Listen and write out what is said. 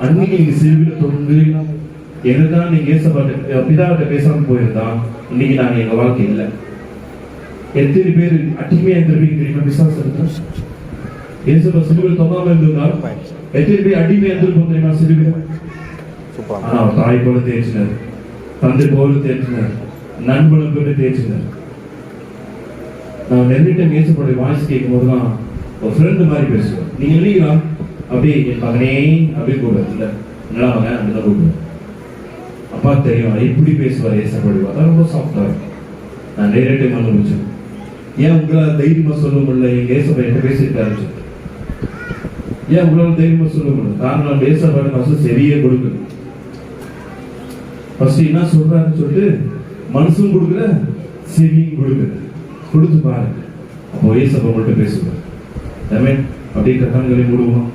அன்னைக்கு நீங்க சிலுவையில் தொங்கு என்னதான் நீங்க ஏசப்பாட்ட பிதாவிட்ட பேசாம போயிருந்தா இன்னைக்கு நாங்க எங்க வாழ்க்கை இல்லை. எத்தனை பேர் அடிமையா திருப்பி தெரியுமா பிசாசு? ஏசப்பா சிலுவையில் தொங்காம இருந்ததுனா எத்தனை பேர் அடிமையா இருந்திருப்போம் தெரியுமா சிலுவையில்? ஆனா அவர் தாய் போல தேய்ச்சினார், தந்தை போல தேய்ச்சினார், நண்பனை போல தேய்ச்சினார். நான் நிறைய டைம் ஏசப்போடைய வாய்ஸ் கேட்கும் போதுதான் ஒரு ஃப்ரெண்டு மாதிரி பேசுவேன். நீங்க இல்லைங்களா அப்படியே என் மகனே அப்படின்னு கூப்பிடுவேன். இல்லை நல்லா மகன் அப்படிதான் கூப்பிடுவேன். அப்பா தெரியும் எப்படி பேசுவார் ஏசப்படுவா, அதான் ரொம்ப சாஃப்டா இருக்கும். நான் நிறைய டைம் அனுபவிச்சேன். ஏன் உங்களால் தைரியமா சொல்ல முடியல எங்க ஏசப்பா என்ன பேசியிருக்காரு? ஏன் உங்களால் தைரியமா சொல்ல முடியல? காரணம் நம்ம ஏசப்பாடு ஃபர்ஸ்ட் செவியே கொடுக்குது. ஃபர்ஸ்ட் என்ன சொல்றாருன்னு சொல்லிட்டு மனசும் கொடுக்குற செவியும் கொடுக்குது. கொடுத்து பாருங்க, அப்போ ஏசப்பா மட்டும் பேசுவார். அப்படியே கண்களை மூடுவோம்.